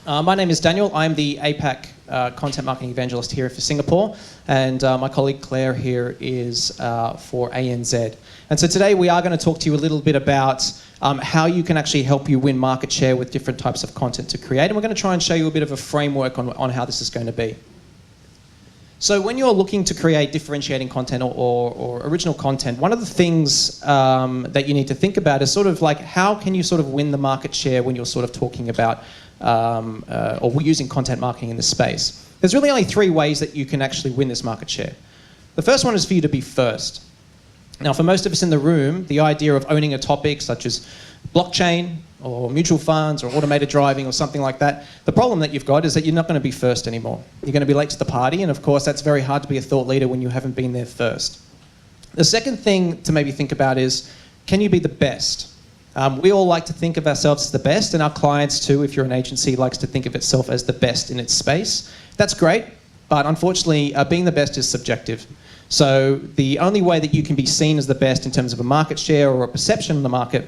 My name is Daniel. I'm the APAC content marketing evangelist here for Singapore, and my colleague Claire here is for ANZ. And so today we are going to talk to you a little bit about how you can actually help you win market share with different types of content to create, and we're going to try and show you a bit of a framework on how this is going to be. So when you're looking to create differentiating content or original content, one of the things that you need to think about is sort of like how can you sort of win the market share when you're sort of talking about or using content marketing in this space. There's really only three ways that you can actually win this market share. The first one is for you to be first. Now, for most of us in the room, the idea of owning a topic such as blockchain or mutual funds or automated driving or something like that, the problem that you've got is that you're not going to be first anymore. You're going to be late to the party, and of course that's very hard to be a thought leader when you haven't been there first. The second thing to maybe think about is, can you be the best? We all like to think of ourselves as the best, and our clients too, if you're an agency, likes to think of itself as the best in its space. That's great, but unfortunately being the best is subjective. So the only way that you can be seen as the best in terms of a market share or a perception of the market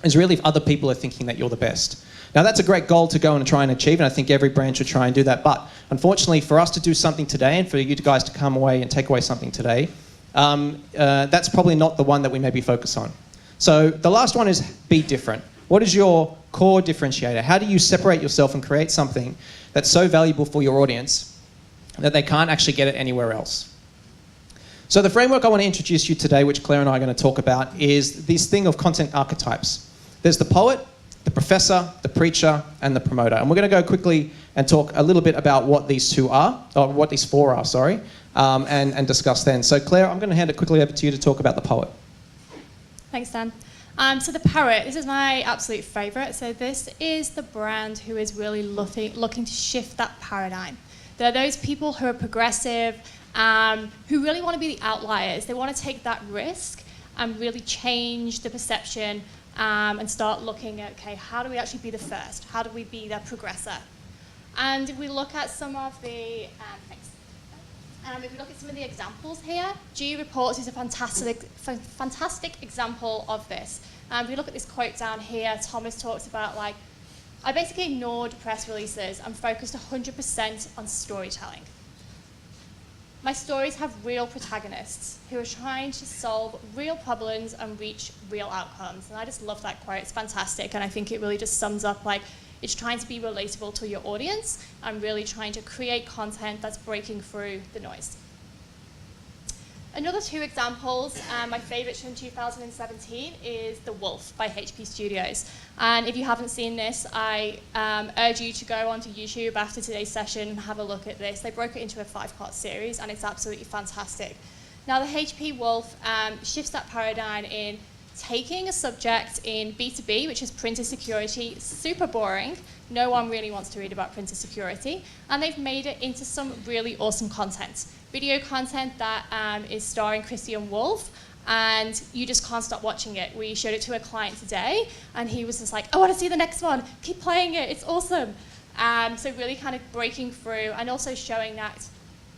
is really if other people are thinking that you're the best. Now that's a great goal to go and try and achieve, and I think every brand should try and do that. But unfortunately for us to do something today and for you guys to come away and take away something today, that's probably not the one that we maybe focus on. So the last one is be different. What is your core differentiator? How do you separate yourself and create something that's so valuable for your audience that they can't actually get it anywhere else? So the framework I want to introduce you today, which Claire and I are going to talk about, is this thing of content archetypes. There's the poet, the professor, the preacher, and the promoter. And we're going to go quickly and talk a little bit about what these four are, and discuss then. So Claire, I'm going to hand it quickly over to you to talk about the poet. Thanks, Dan. So the poet, this is my absolute favourite. So this is the brand who is really looking to shift that paradigm. There are those people who are progressive, who really want to be the outliers. They want to take that risk and really change the perception and start looking at, okay, how do we actually be the first? How do we be the progressor? And if we look at some of the, if we look at some of the examples here, GE Reports is a fantastic example of this. If we look at this quote down here, Thomas talks about like, I basically ignored press releases and focused 100% on storytelling. My stories have real protagonists who are trying to solve real problems and reach real outcomes. And I just love that quote. It's fantastic. And I think it really just sums up like it's trying to be relatable to your audience and really trying to create content that's breaking through the noise. Another two examples, my favourite from 2017 is The Wolf by HP Studios. And if you haven't seen this, I urge you to go onto YouTube after today's session and have a look at this. They broke it into a 5-part series and it's absolutely fantastic. Now the HP Wolf shifts that paradigm in taking a subject in B2B, which is printer security, super boring. No one really wants to read about printer security. And they've made it into some really awesome content. Video content that is starring Christian Wolff, and you just can't stop watching it. We showed it to a client today, and he was just like, I want to see the next one. Keep playing it. It's awesome. So really kind of breaking through and also showing that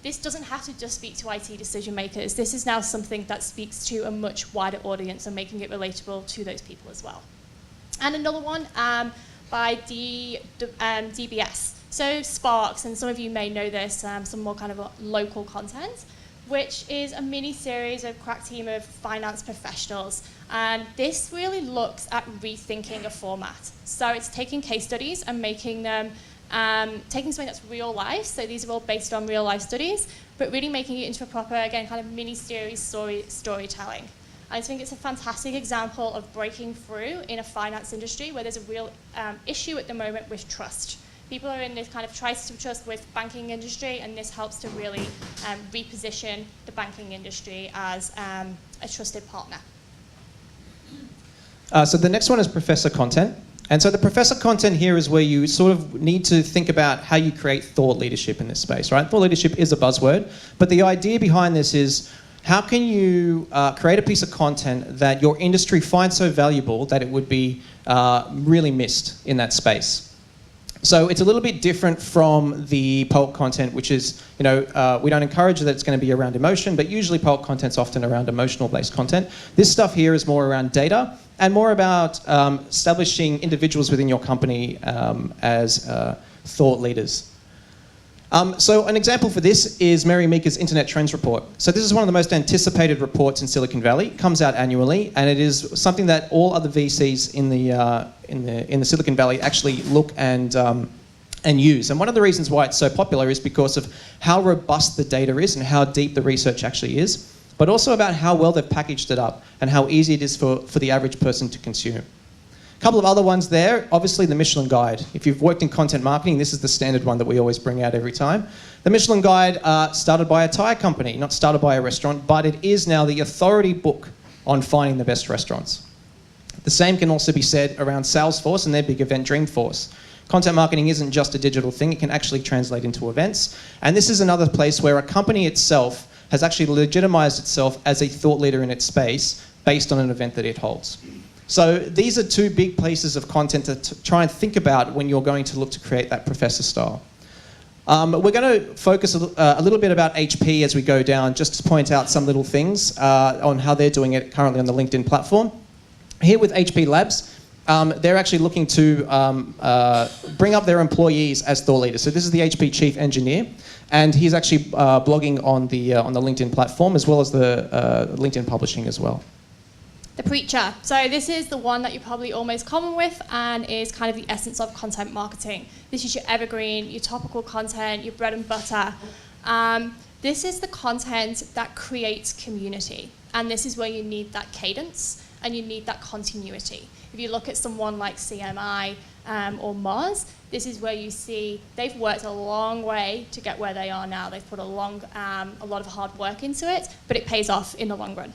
this doesn't have to just speak to IT decision makers. This is now something that speaks to a much wider audience and making it relatable to those people as well. And another one by DBS. So Sparks, and some of you may know this, some more kind of local content, which is a mini-series of crack team of finance professionals. And this really looks at rethinking a format. So it's taking case studies and making them taking something that's real life, so these are all based on real life studies, but really making it into a proper, again, kind of mini-series storytelling. I think it's a fantastic example of breaking through in a finance industry where there's a real issue at the moment with trust. People are in this kind of crisis of trust with banking industry, and this helps to really reposition the banking industry as a trusted partner. So the next one is professor content. And so the professor content here is where you sort of need to think about how you create thought leadership in this space, right? Thought leadership is a buzzword, but the idea behind this is how can you create a piece of content that your industry finds so valuable that it would be really missed in that space. So it's a little bit different from the poet content, which is, we don't encourage that it's going to be around emotion, but usually poet content's often around emotional-based content. This stuff here is more around data and more about establishing individuals within your company as thought leaders. So an example for this is Mary Meeker's Internet Trends Report. So this is one of the most anticipated reports in Silicon Valley. It comes out annually, and it is something that all other VCs in the Silicon Valley actually look and use. And one of the reasons why it's so popular is because of how robust the data is and how deep the research actually is, but also about how well they've packaged it up and how easy it is for the average person to consume. A couple of other ones there, obviously the Michelin Guide. If you've worked in content marketing, this is the standard one that we always bring out every time. The Michelin Guide started by a Thai company, not started by a restaurant, but it is now the authority book on finding the best restaurants. The same can also be said around Salesforce and their big event Dreamforce. Content marketing isn't just a digital thing, it can actually translate into events. And this is another place where a company itself has actually legitimized itself as a thought leader in its space based on an event that it holds. So these are two big pieces of content to try and think about when you're going to look to create that professor style. We're going to focus a little bit about HP as we go down, just to point out some little things on how they're doing it currently on the LinkedIn platform. Here with HP Labs, they're actually looking to bring up their employees as thought leaders. So this is the HP chief engineer, and he's actually blogging on the LinkedIn platform as well as the LinkedIn publishing as well. The Preacher. So this is the one that you're probably all most common with and is kind of the essence of content marketing. This is your evergreen, your topical content, your bread and butter. This is the content that creates community. And this is where you need that cadence and you need that continuity. If you look at someone like CMI or Moz, this is where you see they've worked a long way to get where they are now. They've put a lot of hard work into it, but it pays off in the long run.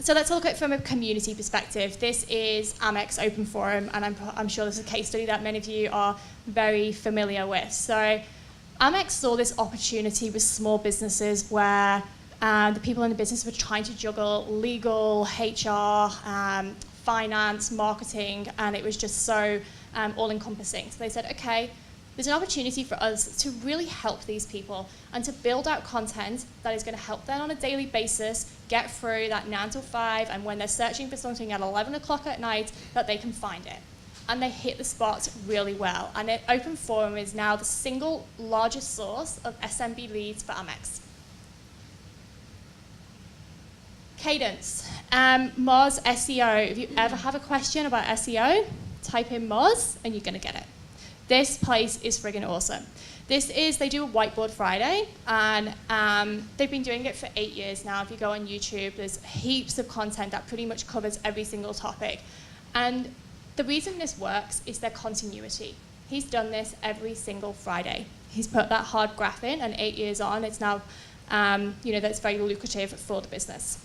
So let's look at it from a community perspective. This is Amex Open Forum, and I'm sure this is a case study that many of you are very familiar with. So Amex saw this opportunity with small businesses where the people in the business were trying to juggle legal, HR, finance, marketing, and it was just so all-encompassing. So they said, okay, there's an opportunity for us to really help these people and to build out content that is going to help them on a daily basis get through that 9 to 5, and when they're searching for something at 11 o'clock at night, that they can find it. And they hit the spot really well. And Open Forum is now the single largest source of SMB leads for Amex. Cadence. Moz SEO. If you ever have a question about SEO, type in Moz and you're going to get it. This place is friggin' awesome. They do a Whiteboard Friday, and they've been doing it for 8 years now. If you go on YouTube, there's heaps of content that pretty much covers every single topic. And the reason this works is their continuity. He's done this every single Friday. He's put that hard graph in, and 8 years on, it's now, that's very lucrative for the business.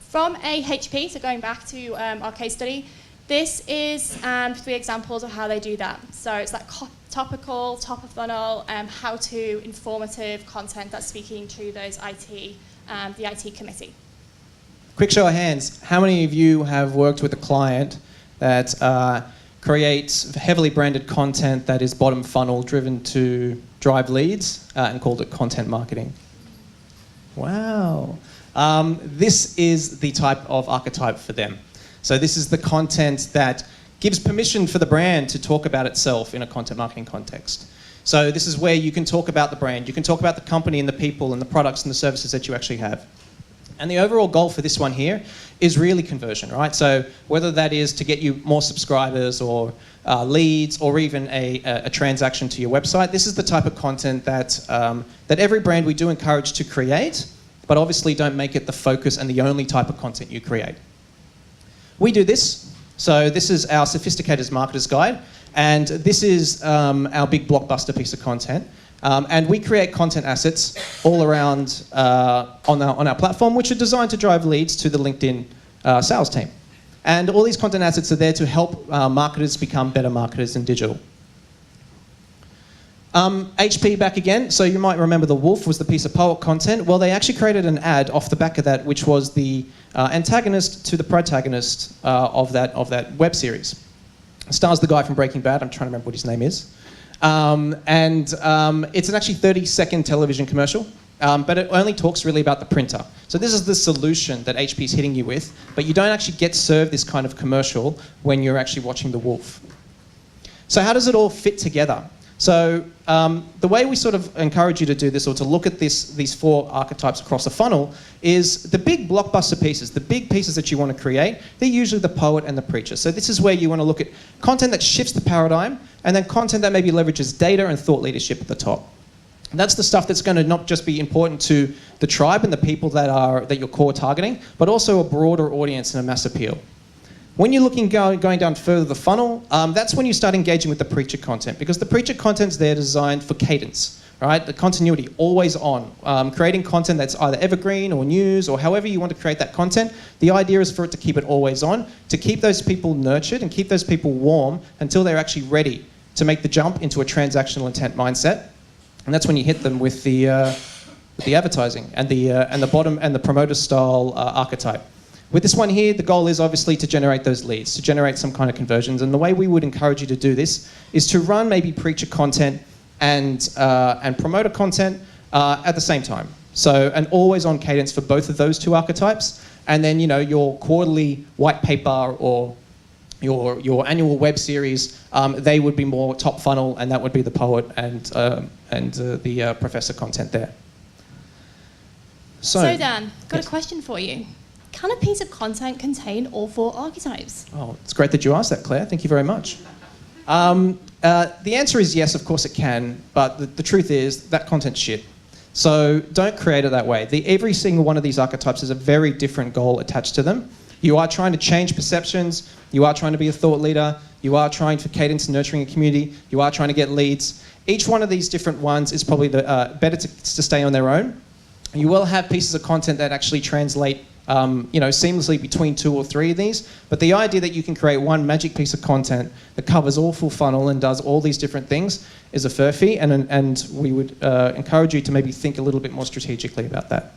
From a HP, so going back to our case study, this is 3 examples of how they do that. So it's that topical, top of funnel, how-to, informative content that's speaking to those the IT committee. Quick show of hands. How many of you have worked with a client that creates heavily branded content that is bottom funnel driven to drive leads and called it content marketing? Wow. This is the type of archetype for them. So this is the content that gives permission for the brand to talk about itself in a content marketing context. So this is where you can talk about the brand, you can talk about the company and the people and the products and the services that you actually have. And the overall goal for this one here is really conversion, right? So whether that is to get you more subscribers or leads or even a transaction to your website, this is the type of content that every brand we do encourage to create, but obviously don't make it the focus and the only type of content you create. We do this. So this is our Sophisticated Marketer's Guide, and this is our big blockbuster piece of content. And we create content assets all around on our platform, which are designed to drive leads to the LinkedIn sales team. And all these content assets are there to help marketers become better marketers in digital. HP back again. So you might remember the wolf was the piece of poet content. Well, they actually created an ad off the back of that, which was the antagonist to the protagonist of that web series. It stars the guy from Breaking Bad. I'm trying to remember what his name is. It's an actually 30-second television commercial, but it only talks really about the printer. So this is the solution that HP is hitting you with, but you don't actually get served this kind of commercial when you're actually watching The Wolf. So how does it all fit together? So the way we sort of encourage you to do this, or to look at these 4 archetypes across a funnel, is the big blockbuster pieces, the big pieces that you want to create. They're usually the poet and the preacher. So this is where you want to look at content that shifts the paradigm, and then content that maybe leverages data and thought leadership at the top. And that's the stuff that's going to not just be important to the tribe and the people that you're core targeting, but also a broader audience and a mass appeal. When you're looking going down further the funnel, that's when you start engaging with the preacher content, because the preacher content's there designed for cadence, right? The continuity, always on. Creating content that's either evergreen or news or however you want to create that content. The idea is for it to keep it always on, to keep those people nurtured and keep those people warm until they're actually ready to make the jump into a transactional intent mindset. And that's when you hit them with the advertising and the bottom and the promoter style archetype. With this one here, the goal is obviously to generate those leads, to generate some kind of conversions. And the way we would encourage you to do this is to run maybe preacher content and promoter content at the same time. So an always on cadence for both of those 2 archetypes. And then, your quarterly white paper or your annual web series, they would be more top funnel, and that would be the poet and the professor content there. So Dan, got yes. a question for you. Can a piece of content contain all 4 archetypes? Oh, it's great that you asked that, Claire. Thank you very much. The answer is yes, of course it can, but the truth is that content's shit. So don't create it that way. Every single one of these archetypes has a very different goal attached to them. You are trying to change perceptions, you are trying to be a thought leader, you are trying for cadence and nurturing a community, you are trying to get leads. Each one of these different ones is probably better to stay on their own. You will have pieces of content that actually translate seamlessly between 2 or 3 of these, but the idea that you can create one magic piece of content that covers all full funnel and does all these different things is a furphy, and we would encourage you to maybe think a little bit more strategically about that.